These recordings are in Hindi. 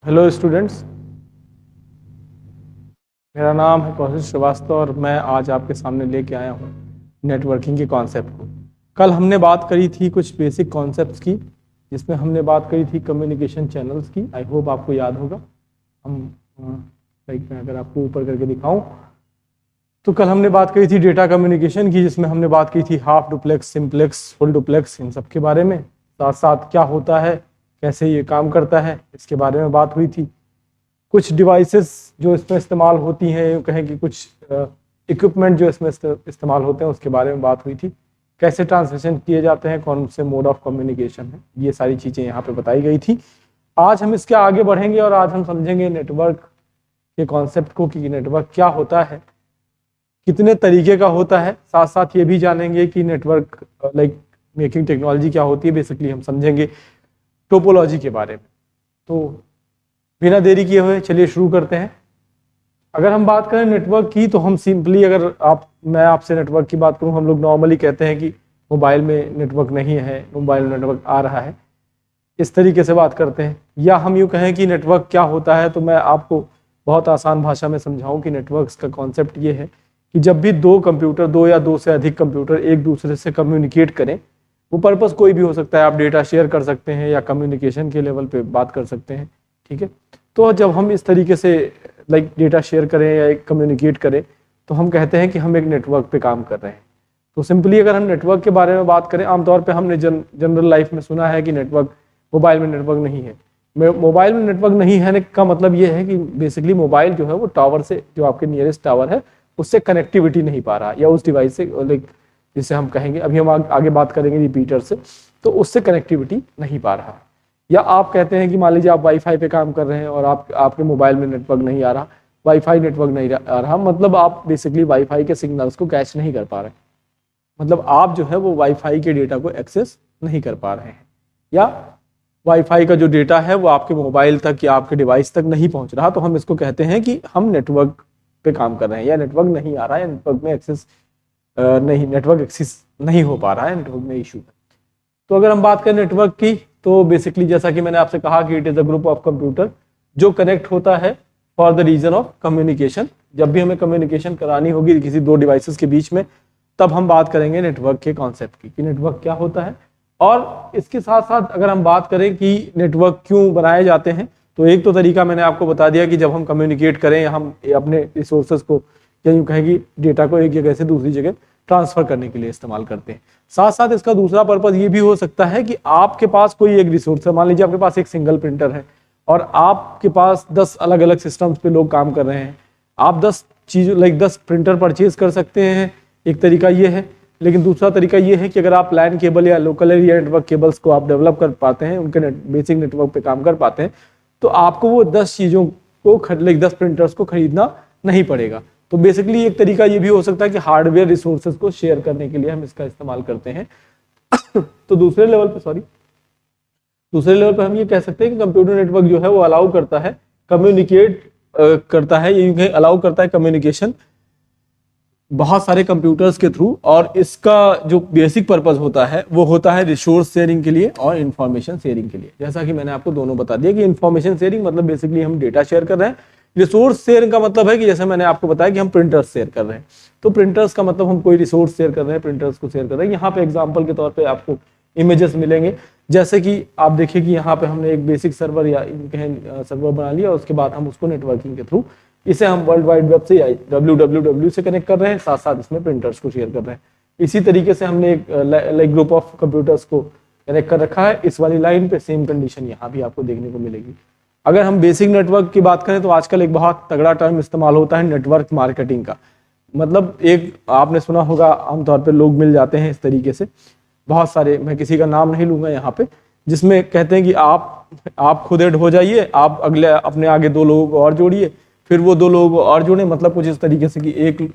हेलो स्टूडेंट्स, मेरा नाम है कौशिक श्रीवास्तव और मैं आज आपके सामने लेके आया हूँ नेटवर्किंग के कॉन्सेप्ट को। कल हमने बात करी थी कुछ बेसिक कॉन्सेप्ट्स की, जिसमें हमने बात करी थी कम्युनिकेशन चैनल्स की। आई होप आपको याद होगा। हम लाइक मैं अगर आपको ऊपर करके दिखाऊं तो कल हमने बात करी थी डेटा कम्युनिकेशन की, जिसमें हमने बात की थी half duplex, simplex, full duplex, इन सब के बारे में। साथ साथ क्या होता है, कैसे ये काम करता है, इसके बारे में बात हुई थी। कुछ डिवाइसेस जो इसमें इस्तेमाल होती हैं, यूँ कहें कि कुछ इक्विपमेंट जो इसमें इस्तेमाल होते हैं, उसके बारे में बात हुई थी। कैसे ट्रांसमिशन किए जाते हैं, कौन से मोड ऑफ कम्युनिकेशन है, ये सारी चीज़ें यहाँ पे बताई गई थी। आज हम इसके आगे बढ़ेंगे और आज हम समझेंगे नेटवर्क के कॉन्सेप्ट को कि नेटवर्क क्या होता है, कितने तरीके का होता है। साथ साथ ये भी जानेंगे कि नेटवर्क लाइक मेकिंग टेक्नोलॉजी क्या होती है। बेसिकली हम समझेंगे टोपोलॉजी के बारे में। तो बिना देरी किए हुए चलिए शुरू करते हैं। अगर हम बात करें नेटवर्क की तो हम सिंपली, अगर मैं आपसे नेटवर्क की बात करूं, हम लोग नॉर्मली कहते हैं कि मोबाइल में नेटवर्क नहीं है, मोबाइल में नेटवर्क आ रहा है, इस तरीके से बात करते हैं। या हम यूँ कहें कि नेटवर्क क्या होता है, तो मैं आपको बहुत आसान भाषा में समझाऊं कि नेटवर्क का कॉन्सेप्ट ये है कि जब भी दो कंप्यूटर, दो या दो से अधिक कंप्यूटर एक दूसरे से कम्युनिकेट करें, वो पर्पज़ कोई भी हो सकता है। आप डेटा शेयर कर सकते हैं या कम्युनिकेशन के लेवल पे बात कर सकते हैं, ठीक है। तो जब हम इस तरीके से लाइक डेटा शेयर करें या कम्युनिकेट करें, तो हम कहते हैं कि हम एक नेटवर्क पे काम कर रहे हैं। तो सिंपली अगर हम नेटवर्क के बारे में बात करें, आमतौर पे हमने जनरल लाइफ में सुना है कि नेटवर्क, मोबाइल में नेटवर्क नहीं है। मोबाइल में नेटवर्क नहीं है का मतलब ये है कि बेसिकली मोबाइल जो है वो टावर से, जो आपके नियरेस्ट टावर है, उससे कनेक्टिविटी नहीं पा रहा, या उस डिवाइस से लाइक जिसे हम कहेंगे, अभी हम आगे बात करेंगे रिपीटर से, तो उससे कनेक्टिविटी नहीं पा रहा। या आप कहते हैं कि मान लीजिए आप वाईफाई पे काम कर रहे हैं और आपके मोबाइल में नेटवर्क नहीं आ रहा, वाईफाई नेटवर्क नहीं आ रहा, मतलब आप बेसिकली वाईफाई के सिग्नल्स को कैच नहीं कर पा रहे, मतलब आप जो है वो वाईफाई के डेटा को एक्सेस नहीं कर पा रहे हैं, या वाईफाई का जो डेटा है वो आपके मोबाइल तक या आपके डिवाइस तक नहीं पहुंच रहा, तो हम इसको कहते हैं कि हम नेटवर्क पे काम कर रहे हैं, या नेटवर्क नहीं आ रहा है, नेटवर्क में एक्सेस नेटवर्क एक्सेस नहीं हो पा रहा है, नेटवर्क में इशू है। तो अगर हम बात करें नेटवर्क की, तो बेसिकली जैसा कि मैंने आपसे कहा कि it is a group of computer जो कनेक्ट होता है for the reason of communication. जब भी हमें कम्युनिकेशन करानी होगी किसी दो डिवाइसेस के बीच में, तब हम बात करेंगे नेटवर्क के कॉन्सेप्ट की कि नेटवर्क क्या होता है। और इसके साथ साथ अगर हम बात करें कि नेटवर्क क्यों बनाए जाते हैं, तो एक तो तरीका मैंने आपको बता दिया कि जब हम कम्युनिकेट करें या हम अपने रिसोर्सेज को, या यूँ कहें कि डेटा को एक जगह से दूसरी जगह ट्रांसफर करने के लिए इस्तेमाल करते हैं। साथ साथ इसका दूसरा पर्पज ये भी हो सकता है कि आपके पास कोई एक रिसोर्स है, मान लीजिए आपके पास एक सिंगल प्रिंटर है और आपके पास 10 अलग अलग सिस्टम्स पे लोग काम कर रहे हैं। आप 10 चीज़ों लाइक 10 प्रिंटर परचेज कर सकते हैं, एक तरीका ये है। लेकिन दूसरा तरीका ये है कि अगर आप लैन केबल या लोकल एरिया नेटवर्क केबल्स को आप डेवलप कर पाते हैं, उनके बेसिक नेटवर्क पे काम कर पाते हैं, तो आपको वो 10 चीज़ों को 10 प्रिंटर्स को खरीदना नहीं पड़ेगा। तो बेसिकली एक तरीका ये भी हो सकता है कि हार्डवेयर रिसोर्सेज को शेयर करने के लिए हम इसका इस्तेमाल करते हैं। तो दूसरे लेवल पे हम ये कह सकते हैं कि कंप्यूटर नेटवर्क जो है वो अलाउ करता है कम्युनिकेट करता है, ये अलाउ करता है कम्युनिकेशन बहुत सारे कंप्यूटर्स के थ्रू। और इसका जो बेसिक पर्पज होता है वो होता है रिसोर्स शेयरिंग के लिए और इंफॉर्मेशन शेयरिंग के लिए। जैसा कि मैंने आपको दोनों बता दिया कि इंफॉर्मेशन शेयरिंग मतलब बेसिकली हम डेटा शेयर कर रहे हैं, रिसोर्स शेयर का मतलब है कि जैसे मैंने आपको बताया कि हम प्रिंटर्स शेयर कर रहे हैं, तो प्रिंटर्स का मतलब हम कोई रिसोर्स शेयर कर रहे हैं, प्रिंटर्स को शेयर कर रहे हैं। यहाँ पे एग्जांपल के तौर पे आपको इमेजेस मिलेंगे, जैसे कि आप देखिए कि यहाँ पे हमने एक बेसिक सर्वर या सर्वर बना लिया, उसके बाद हम उसको नेटवर्किंग के थ्रू इसे हम वर्ल्ड वाइड वेब से या www से कनेक्ट कर रहे हैं, साथ साथ इसमें प्रिंटर्स को शेयर कर रहे हैं। इसी तरीके से हमने एक लाइक ग्रुप ऑफ कंप्यूटर्स को कनेक्ट कर रखा है। इस वाली लाइन पे सेम कंडीशन यहाँ भी आपको देखने को मिलेगी। अगर हम बेसिक नेटवर्क की बात करें तो आजकल एक बहुत तगड़ा टर्म इस्तेमाल होता है नेटवर्क मार्केटिंग का। मतलब एक आपने सुना होगा, आमतौर पे लोग मिल जाते हैं इस तरीके से, बहुत सारे, मैं किसी का नाम नहीं लूंगा यहाँ पे, जिसमें कहते हैं कि आप खुद ऐड हो जाइए, आप अगले अपने आगे 2 लोगों को और जोड़िए, फिर वो 2 लोगों को और जोड़े। मतलब कुछ इस तरीके से कि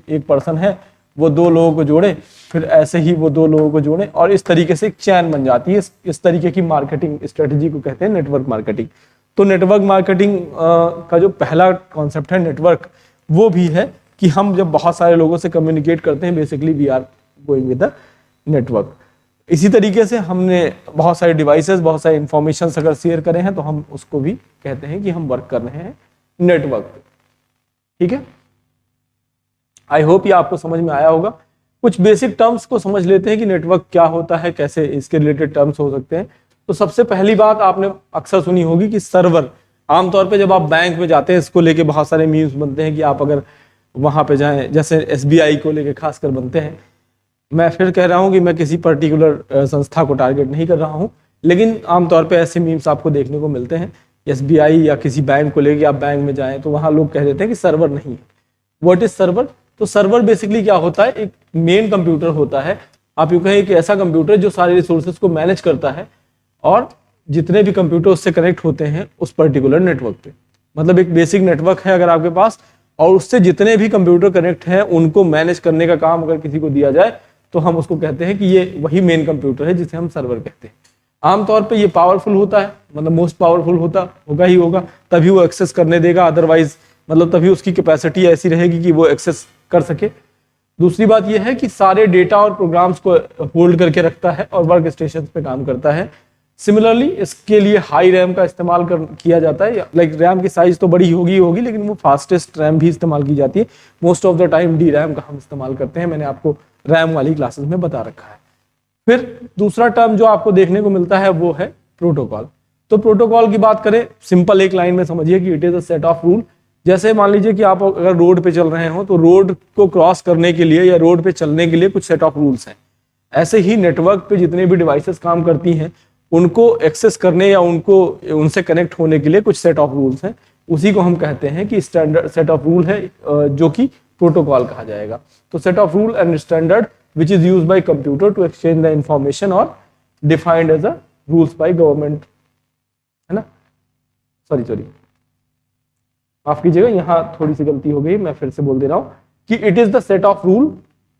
एक पर्सन है, वो 2 लोगों को जोड़े, फिर ऐसे ही वो 2 लोगों को जोड़े, और इस तरीके से एक चैन बन जाती है। इस तरीके की मार्केटिंग स्ट्रेटेजी को कहते हैं नेटवर्क मार्केटिंग। तो नेटवर्क मार्केटिंग का जो पहला कॉन्सेप्ट है नेटवर्क, वो भी है कि हम जब बहुत सारे लोगों से कम्युनिकेट करते हैं, basically we are going with the network. इसी तरीके से हमने बहुत सारे डिवाइसेस, बहुत सारे इंफॉर्मेशन अगर शेयर करें हैं तो हम उसको भी कहते हैं कि हम वर्क कर रहे हैं नेटवर्क पे। ठीक है, आई होप ये आपको समझ में आया होगा। कुछ बेसिक टर्म्स को समझ लेते हैं कि नेटवर्क क्या होता है, कैसे इसके रिलेटेड टर्म्स हो सकते हैं। तो सबसे पहली बात आपने अक्सर सुनी होगी कि सर्वर। आमतौर पे जब आप बैंक में जाते हैं, इसको लेके बहुत सारे मीम्स बनते हैं कि आप अगर वहां पे जाएं, जैसे एसबीआई को लेके खासकर बनते हैं। मैं फिर कह रहा हूं कि मैं किसी पर्टिकुलर संस्था को टारगेट नहीं कर रहा हूं, लेकिन आमतौर पे ऐसे मीम्स आपको देखने को मिलते हैं। एसबीआई या किसी बैंक को लेके आप बैंक में जाएं तो वहां लोग कह देते हैं कि सर्वर नहीं है। What is server? तो सर्वर बेसिकली क्या होता है, एक मेन कंप्यूटर होता है। आप यूं कहें कि ऐसा कंप्यूटर जो सारे रिसोर्सेज को मैनेज करता है और जितने भी कंप्यूटर उससे कनेक्ट होते हैं उस पर्टिकुलर नेटवर्क पे। मतलब एक बेसिक नेटवर्क है अगर आपके पास, और उससे जितने भी कंप्यूटर कनेक्ट हैं उनको मैनेज करने का काम अगर किसी को दिया जाए तो हम उसको कहते हैं कि ये वही मेन कंप्यूटर है जिसे हम सर्वर कहते हैं। आमतौर पे ये पावरफुल होता है, मतलब मोस्ट पावरफुल होगा ही होगा, तभी वो एक्सेस करने देगा। अदरवाइज मतलब तभी उसकी कैपेसिटी ऐसी रहेगी कि वो एक्सेस कर सके। दूसरी बात यह है कि सारे डेटा और प्रोग्राम्स को होल्ड करके रखता है और वर्क स्टेशन पे काम करता है। सिमिलरली इसके लिए हाई रैम का इस्तेमाल किया जाता है। लाइक रैम की साइज तो बड़ी होगी लेकिन वो फास्टेस्ट रैम भी इस्तेमाल की जाती है। Most of the time D RAM का हम इस्तेमाल करते हैं, मैंने आपको रैम वाली क्लासेस में बता रखा है। फिर दूसरा टर्म जो आपको देखने को मिलता है वो है प्रोटोकॉल। तो प्रोटोकॉल की बात करें, सिंपल एक लाइन में समझिए कि it is a set of rule. जैसे मान लीजिए कि आप अगर रोड पे चल रहे हो तो रोड को क्रॉस करने के लिए या रोड पे चलने के लिए कुछ सेट ऑफ रूल्स हैं। ऐसे ही नेटवर्क पे जितने भी डिवाइसेस काम करती हैं उनको एक्सेस करने या उनसे कनेक्ट होने के लिए कुछ सेट ऑफ रूल्स हैं। उसी को हम कहते हैं कि स्टैंडर्ड सेट ऑफ रूल है, जो कि प्रोटोकॉल कहा जाएगा। तो set of rule and standard which is used by computer to exchange the information और defined as a rules by government, है ना। सॉरी माफ कीजिएगा, यहाँ थोड़ी सी गलती हो गई, मैं फिर से बोल दे रहा हूँ कि it is the set of rule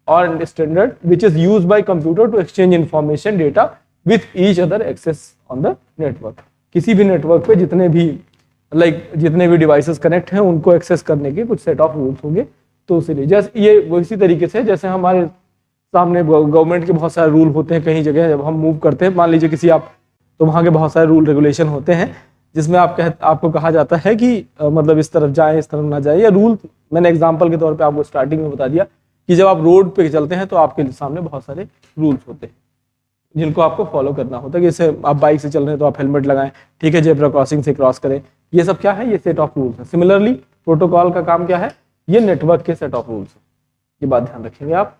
और standard which is used by computer to exchange information data with each other access on the network. किसी भी नेटवर्क पे जितने भी डिवाइसेस कनेक्ट हैं उनको एक्सेस करने के कुछ सेट ऑफ रूल्स होंगे। तो इसीलिए जैसे ये इसी तरीके से जैसे हमारे सामने गवर्नमेंट के बहुत सारे रूल होते हैं, कहीं जगह जब हम मूव करते हैं, मान लीजिए किसी आप, तो वहाँ के बहुत सारे रूल रेगुलेशन होते हैं जिसमें आपको कहा जाता है कि मतलब इस तरफ जाए इस तरफ ना जाए, या रूल मैंने एग्जांपल के तौर पे आपको स्टार्टिंग में बता दिया कि जब आप रोड पे चलते हैं तो आपके सामने बहुत सारे रूल्स होते हैं जिनको आपको फॉलो करना होता है। जैसे आप बाइक से चल रहे हैं तो आप हेलमेट लगाएं, ठीक है, जेब्रा क्रॉसिंग से क्रॉस करें, ये सब क्या है, ये सेट ऑफ रूल्स है। सिमिलरली प्रोटोकॉल का काम क्या है, ये नेटवर्क के सेट ऑफ रूल्स है। ये बात ध्यान रखेंगे आप।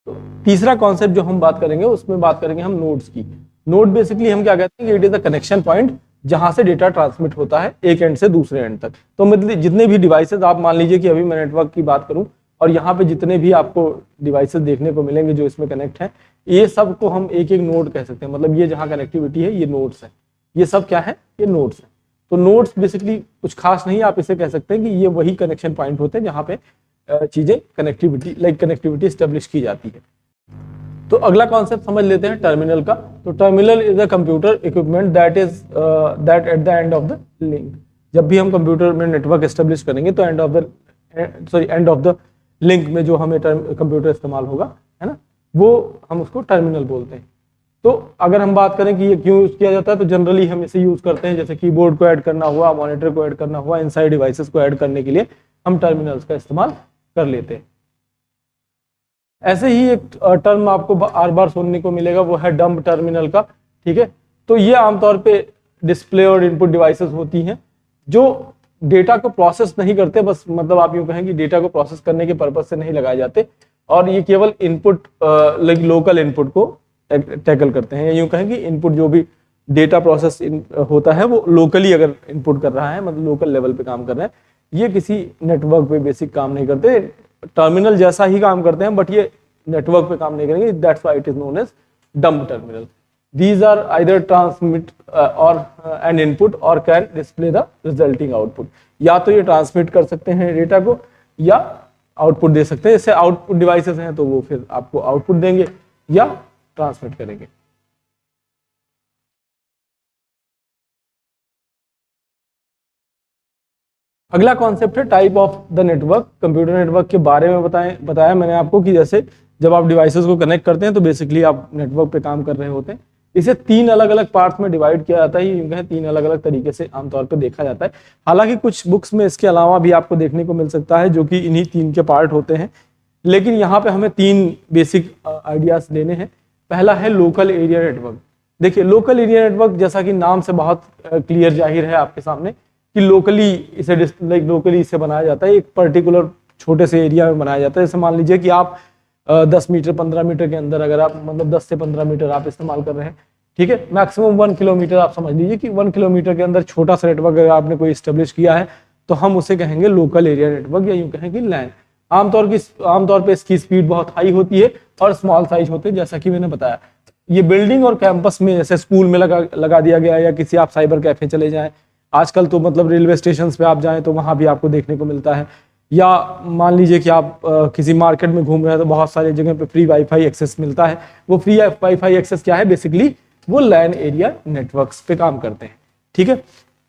तो तीसरा कॉन्सेप्ट जो हम बात करेंगे उसमें बात करेंगे हम नोड्स की। नोड बेसिकली हम क्या कहते हैं कि it is the connection point जहां से डेटा ट्रांसमिट होता है एक एंड से दूसरे एंड तक। तो मतलब जितने भी डिवाइसेस, आप मान लीजिए कि अभी मैं नेटवर्क की बात करूं और यहाँ पे जितने भी आपको डिवाइसेस देखने को मिलेंगे जो इसमें कनेक्ट हैं, ये सब को हम एक एक नोड कह सकते हैं। मतलब ये जहाँ कनेक्टिविटी है ये नोड्स है, ये सब क्या है, ये नोड्स है। तो नोड्स बेसिकली कुछ खास नहीं, आप इसे कह सकते हैं कि ये वही कनेक्शन पॉइंट होते हैं जहाँ पे चीजें कनेक्टिविटी स्टेब्लिश की जाती है। तो अगला कॉन्सेप्ट समझ लेते हैं टर्मिनल का। तो terminal is a computer equipment that at the end of the link. जब भी हम कंप्यूटर में नेटवर्क एस्टेब्लिश करेंगे तो एंड ऑफ द लिंक में जो हमें कंप्यूटर इस्तेमाल होगा, है ना, वो हम उसको टर्मिनल बोलते हैं। तो अगर हम बात करें कि ये क्यों यूज किया जाता है, तो जनरली हम इसे यूज करते हैं जैसे कीबोर्ड को ऐड करना हुआ, मॉनिटर को ऐड करना हुआ, इनसाइड डिवाइसेस को ऐड करने के लिए हम टर्मिनल्स का इस्तेमाल कर लेते हैं। ऐसे ही एक टर्म आपको बार बार सुनने को मिलेगा, वो है डंप टर्मिनल का, ठीक है। तो ये आमतौर पे डिस्प्ले और इनपुट डिवाइसेस होती हैं जो डेटा को प्रोसेस नहीं करते, बस मतलब आप यूं कहें कि डेटा को प्रोसेस करने के पर्पज से नहीं लगाए जाते, और ये केवल इनपुट लोकल इनपुट को टैकल करते हैं। यूं कहें कि इनपुट जो भी डेटा प्रोसेस होता है वो लोकली अगर इनपुट कर रहा है, मतलब लोकल लेवल पे काम कर रहे हैं, ये किसी नेटवर्क पे बेसिक काम नहीं करते। टर्मिनल जैसा ही काम करते हैं बट ये नेटवर्क पे काम नहीं करेंगे। That's why it is known as dumb terminal. These are either transmit or an input or can display the resulting output। या तो ये ट्रांसमिट कर सकते हैं डेटा को या आउटपुट दे सकते हैं। जैसे आउटपुट डिवाइसेस हैं तो वो फिर आपको आउटपुट देंगे या ट्रांसमिट करेंगे। अगला कॉन्सेप्ट है type of the network. Computer network के बारे में बताया मैंने आपको कि जैसे जब आप डिवाइसेस को कनेक्ट करते हैं तो बेसिकली आप नेटवर्क पे काम कर रहे होते हैं। इसे 3 अलग अलग पार्ट्स में डिवाइड किया जाता है, ये 3 अलग अलग तरीके से आमतौर पे देखा जाता है। हालांकि कुछ बुक्स में इसके अलावा भी आपको देखने को मिल सकता है जो कि इन्हीं 3 के पार्ट होते हैं, लेकिन यहाँ पे हमें 3 बेसिक आइडियाज लेने हैं। पहला है लोकल एरिया नेटवर्क। देखिए लोकल एरिया नेटवर्क जैसा कि नाम से बहुत क्लियर जाहिर है आपके सामने कि लोकली इसे बनाया जाता है, एक पर्टिकुलर छोटे से एरिया में बनाया जाता है। जैसे मान लीजिए कि आप 10 मीटर 15 मीटर के अंदर अगर आप मतलब 10 से 15 मीटर आप इस्तेमाल कर रहे हैं, ठीक है, मैक्सिमम 1 किलोमीटर आप समझ लीजिए कि 1 किलोमीटर के अंदर छोटा सा नेटवर्क अगर आपने कोई स्टेब्लिश किया है तो हम उसे कहेंगे लोकल एरिया नेटवर्क या यूं कहें कि लैन। आमतौर पे इसकी स्पीड बहुत हाई होती है और स्मॉल साइज होते हैं, जैसा कि मैंने बताया। ये बिल्डिंग और कैंपस में जैसे स्कूल में लगा दिया गया है, या किसी आप साइबर कैफे चले जाएं, आजकल तो मतलब रेलवे स्टेशन पे आप जाएं तो वहां भी आपको देखने को मिलता है, या मान लीजिए कि आप किसी मार्केट में घूम रहे हैं तो बहुत सारी जगह पे फ्री वाईफाई एक्सेस मिलता है। वो फ्री वाईफाई एक्सेस क्या है, बेसिकली वो लैन एरिया नेटवर्क्स पे काम करते हैं, ठीक है।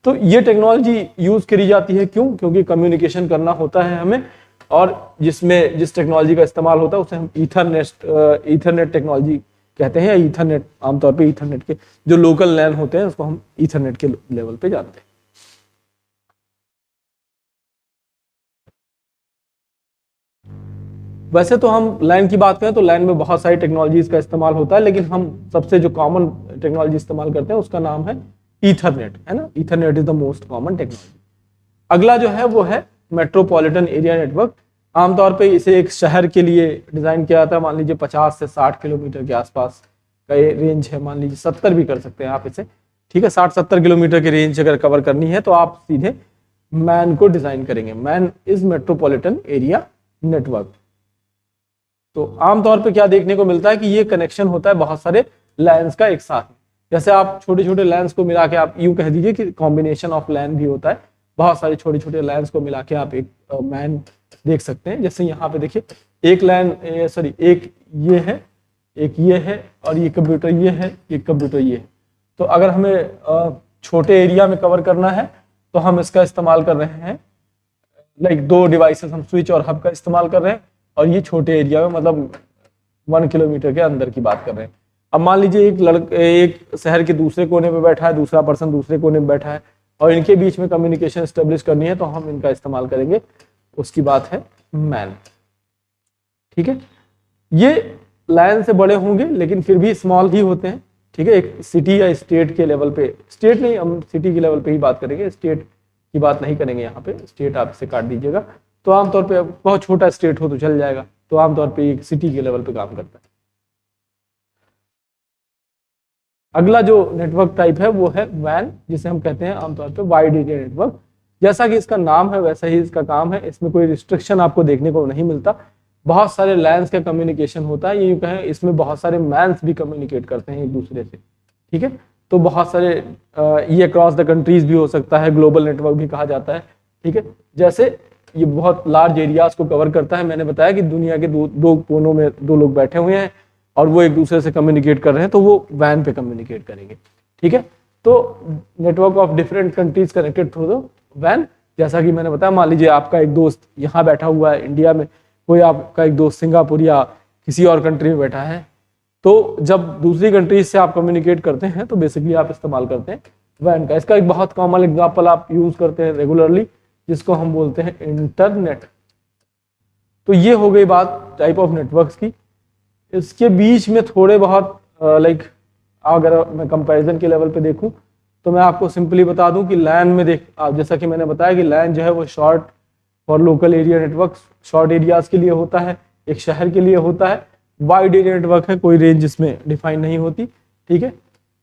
तो ये टेक्नोलॉजी यूज करी जाती है, क्यों? क्योंकि कम्युनिकेशन करना होता है हमें, और जिस टेक्नोलॉजी का इस्तेमाल होता है उसे हम ईथरनेट टेक्नोलॉजी कहते हैं, या ईथरनेट। आमतौर पे ईथरनेट के जो लोकल लैन होते हैं उसको हम ईथरनेट के लेवल पे जानते हैं। वैसे तो हम लैन की बात करें तो लैन में बहुत सारी टेक्नोलॉजीज का इस्तेमाल होता है, लेकिन हम सबसे जो कॉमन टेक्नोलॉजी इस्तेमाल करते हैं उसका नाम है ईथरनेट, है ना। Ethernet is the most common technology. अगला जो है वो है मेट्रोपॉलिटन एरिया नेटवर्क। आमतौर पे इसे एक शहर के लिए डिजाइन किया जाता है। मान लीजिए 50 से 60 किलोमीटर के आसपास का ये रेंज है, मान लीजिए 70 भी कर सकते हैं आप इसे, ठीक है। 60-70 किलोमीटर की रेंज अगर कवर करनी है तो आप सीधे मैन को डिजाइन करेंगे। Man is metropolitan area network. तो आमतौर पे क्या देखने को मिलता है कि ये कनेक्शन होता है बहुत सारे लाइन्स का एक साथ। जैसे आप छोटे छोटे लाइन्स को मिला के आप यूं कह दीजिए कि कॉम्बिनेशन ऑफ लाइन भी होता है, बहुत सारे छोटे छोटे लाइन्स को मिला के आप एक मैन देख सकते हैं। जैसे यहाँ पे देखिए एक लाइन एक ये है, एक ये है, और ये कंप्यूटर ये है, एक कंप्यूटर ये है। तो अगर हमें छोटे एरिया में कवर करना है तो हम इसका इस्तेमाल कर रहे हैं, लाइक 2 डिवाइसेस हम स्विच और हब का इस्तेमाल कर रहे हैं, और ये छोटे एरिया में मतलब 1 किलोमीटर के अंदर की बात कर रहे हैं। अब मान लीजिए एक शहर के दूसरे कोने पे बैठा है, दूसरा पर्सन दूसरे कोने में बैठा है, और इनके बीच में कम्युनिकेशन एस्टेब्लिश करनी है तो हम इनका इस्तेमाल करेंगे, उसकी बात है मैन, ठीक है। ये लाइन से बड़े होंगे लेकिन फिर भी स्मॉल ही होते हैं, ठीक है। एक सिटी या स्टेट के लेवल पे, स्टेट नहीं, हम सिटी के लेवल पे ही बात करेंगे, स्टेट की बात नहीं करेंगे यहाँ पे, स्टेट आप इसे काट दीजिएगा। तो आमतौर पे बहुत छोटा स्टेट हो तो चल जाएगा, तो आमतौर पे एक सिटी के लेवल पे काम करता है। अगला जो नेटवर्क टाइप है वो है वैन, जिसे हम कहते हैं आमतौर पे वाइड एरिया नेटवर्क। जैसा कि इसका नाम है वैसा ही इसका काम है, इसमें कोई रिस्ट्रिक्शन आपको देखने को नहीं मिलता। बहुत सारे लैंस का कम्युनिकेशन होता है, ये कहें इसमें बहुत सारे मैन्स भी कम्युनिकेट करते हैं एक दूसरे से, ठीक है। तो बहुत सारे ये अक्रॉस द कंट्रीज भी हो सकता है, ग्लोबल नेटवर्क भी कहा जाता है, ठीक है। जैसे ये बहुत लार्ज एरियाज को कवर करता है। मैंने बताया कि दुनिया के दो कोनों में 2 लोग बैठे हुए हैं और वो एक दूसरे से कम्युनिकेट कर रहे हैं, तो वो वैन पे कम्युनिकेट करेंगे, ठीक है। तो network of different countries connected through the वैन। जैसा कि मैंने बताया, मान लीजिए आपका एक दोस्त यहाँ बैठा हुआ है इंडिया में, कोई आपका एक दोस्त सिंगापुर या किसी और कंट्री में बैठा है, तो जब दूसरी कंट्रीज से आप कम्युनिकेट करते हैं तो बेसिकली आप इस्तेमाल करते हैं वैन का। इसका एक बहुत कॉमन एग्जाम्पल आप यूज करते हैं रेगुलरली, जिसको हम बोलते हैं इंटरनेट। तो ये हो गई बात टाइप ऑफ नेटवर्क्स की। इसके बीच में थोड़े बहुत लाइक अगर मैं कंपैरिजन के लेवल पे देखूं तो मैं आपको सिंपली बता दूं कि लैन में जैसा कि मैंने बताया कि लैन जो है वो short for local area network, short areas के लिए होता है, एक शहर के लिए होता है। वाइड एरिया नेटवर्क है, कोई रेंज इसमें डिफाइन नहीं होती, ठीक है।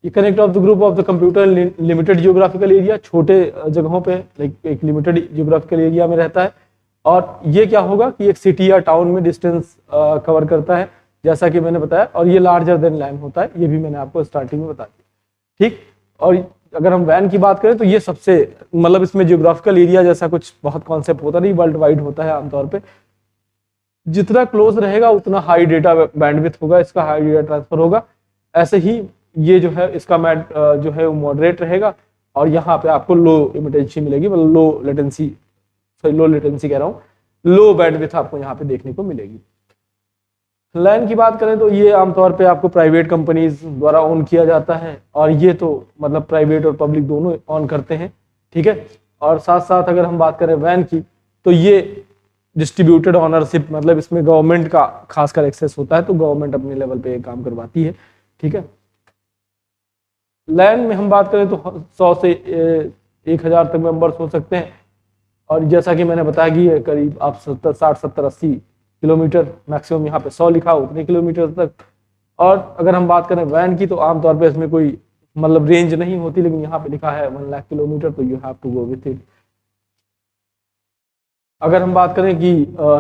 ये connect of the group of the computer limited geographical area, छोटे जगहों पे लाइक एक लिमिटेड जियोग्राफिकल एरिया में रहता है। और ये क्या होगा कि एक सिटी या टाउन में डिस्टेंस कवर करता है, जैसा कि मैंने बताया, और ये लार्जर देन लैन होता है, ये भी मैंने आपको स्टार्टिंग में बता दिया, ठीक। और अगर हम वैन की बात करें तो ये सबसे मतलब इसमें जियोग्राफिकल एरिया जैसा कुछ बहुत कॉन्सेप्ट होता नहीं, वर्ल्ड वाइड होता है आमतौर पे। जितना क्लोज रहेगा उतना हाई डेटा बैंडविड्थ होगा, इसका हाई डेटा ट्रांसफर होगा। ऐसे ही ये जो है इसका जो है वो मॉडरेट रहेगा, और यहाँ पे आपको लो इमिटेंसी मिलेगी, मतलब लो लेटेंसी कह रहा हूँ, लो बैंडविड्थ आपको यहाँ पे देखने को मिलेगी। लैन की बात करें तो ये आमतौर पे आपको प्राइवेट कंपनीज द्वारा ओन किया जाता है, और ये तो मतलब प्राइवेट और पब्लिक दोनों ऑन करते हैं, ठीक है। और साथ साथ अगर हम बात करें वैन की, तो ये डिस्ट्रीब्यूटेड ऑनरशिप, मतलब इसमें गवर्नमेंट का खासकर एक्सेस होता है, तो गवर्नमेंट अपने लेवल पे काम करवाती है, ठीक है। लैन में हम बात करें तो 100 से 1000 तक मेंबर्स हो सकते हैं, और जैसा कि मैंने बताया कि ये करीब आप 60-70-80 किलोमीटर, मैक्सिमम यहाँ पे 100 लिखा उतने किलोमीटर तक। और अगर हम बात करें वैन की, तो आमतौर पे इसमें कोई मतलब रेंज नहीं होती, लेकिन यहाँ पे लिखा है 1 लाख किलोमीटर, तो you have to go with it. अगर हम बात करें कि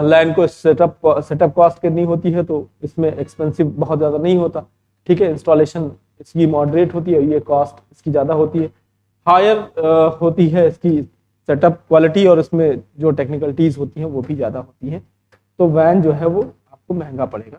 लैन को सेटअप कॉस्ट कितनी होती है, तो इसमें एक्सपेंसिव बहुत ज़्यादा नहीं होता, ठीक है। इंस्टॉलेशन इसकी मॉडरेट होती है, ये कॉस्ट इसकी ज़्यादा होती है। हायर होती है इसकी सेटअप क्वालिटी, और इसमें जो टेक्निकलिटीज़ होती हैं वो भी ज़्यादा होती हैं, तो वैन जो है वो आपको महंगा पड़ेगा।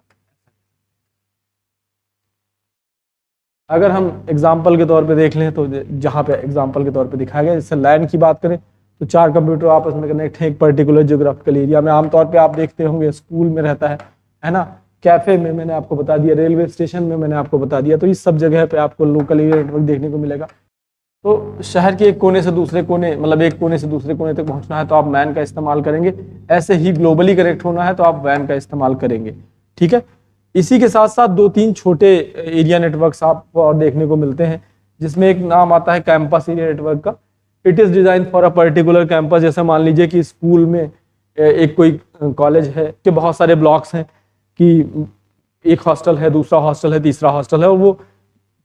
अगर हम एग्जाम्पल के तौर पे देख लें, तो जहाँ पे एग्जाम्पल के तौर पे दिखाया गया, जैसे लैन की बात करें तो 4 कंप्यूटर आपस में कनेक्ट हैं एक पर्टिकुलर ज्योग्राफिकल एरिया में। आमतौर पे आप देखते होंगे स्कूल में रहता है ना, कैफे में मैंने आपको बता दिया, रेलवे स्टेशन में मैंने आपको बता दिया, तो इस सब जगह पे आपको लोकल एरिया नेटवर्क देखने को मिलेगा। तो शहर के एक कोने से दूसरे कोने, मतलब एक कोने से दूसरे कोने तक पहुंचना है तो आप वैन का इस्तेमाल करेंगे, ऐसे ही ग्लोबली कनेक्ट होना है तो आप वैन का इस्तेमाल करेंगे, ठीक है। इसी के साथ साथ 2-3 छोटे एरिया नेटवर्क्स आपको और देखने को मिलते हैं, जिसमें एक नाम आता है कैंपस एरिया नेटवर्क का। It is design for a particular campus. जैसे मान लीजिए कि स्कूल में एक कोई कॉलेज है कि बहुत सारे ब्लॉक्स हैं, कि एक हॉस्टल है, दूसरा हॉस्टल है, तीसरा हॉस्टल है, और वो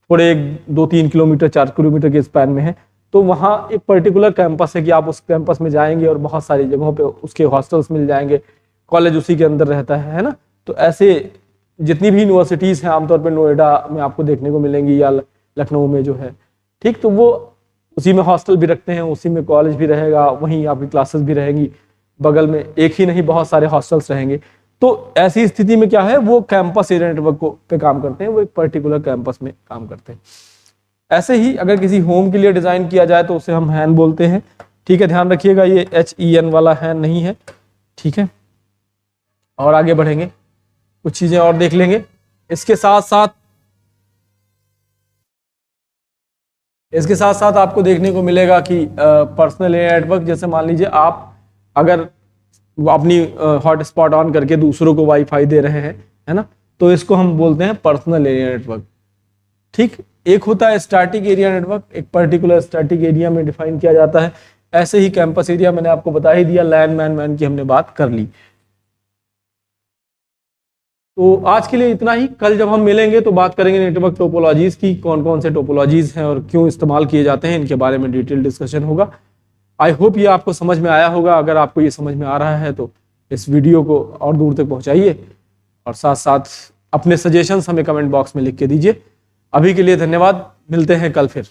थोड़े 2-3 किलोमीटर 4 किलोमीटर के स्पैन में है, तो वहाँ एक पर्टिकुलर कैंपस है कि आप उस कैंपस में जाएंगे और बहुत सारी जगहों पे उसके हॉस्टल्स मिल जाएंगे, कॉलेज उसी के अंदर रहता है ना। तो ऐसे जितनी भी यूनिवर्सिटीज़ हैं, आमतौर पर नोएडा में आपको देखने को मिलेंगी, या लखनऊ में जो है, ठीक, तो वो उसी में हॉस्टल भी रखते हैं, उसी में कॉलेज भी रहेगा, वहीं आपकी क्लासेस भी रहेंगी, बगल में एक ही नहीं बहुत सारे हॉस्टल्स रहेंगे। तो ऐसी स्थिति में क्या है, वो कैंपस एरिया नेटवर्क को पे काम करते हैं, वो एक पर्टिकुलर कैंपस में काम करते हैं। ऐसे ही अगर किसी होम के लिए डिजाइन किया जाए तो उसे हम हैन बोलते हैं, ठीक है। ध्यान रखिएगा ये HEN वाला हैन नहीं है, ठीक है। और आगे बढ़ेंगे, कुछ चीजें और देख लेंगे। इसके साथ साथ आपको देखने को मिलेगा कि पर्सनल एरिया नेटवर्क, जैसे मान लीजिए आप अगर अपनी हॉटस्पॉट ऑन करके दूसरों को वाईफाई दे रहे हैं, है ना, तो इसको हम बोलते हैं पर्सनल एरिया नेटवर्क, ठीक। एक होता है स्टैटिक एरिया नेटवर्क, एक पर्टिकुलर स्टैटिक एरिया में डिफाइन किया जाता है। ऐसे ही कैंपस एरिया मैंने आपको बता ही दिया, लैन मैन की हमने बात कर ली। तो आज के लिए इतना ही। कल जब हम मिलेंगे तो बात करेंगे नेटवर्क टोपोलॉजीज की, कौन कौन से टोपोलॉजीज हैं और क्यों इस्तेमाल किए जाते हैं, इनके बारे में डिटेल डिस्कशन होगा। आई होप ये आपको समझ में आया होगा। अगर आपको ये समझ में आ रहा है तो इस वीडियो को और दूर तक पहुंचाइए, और साथ साथ अपने सजेशंस हमें कमेंट बॉक्स में लिख के दीजिए। अभी के लिए धन्यवाद, मिलते हैं कल फिर।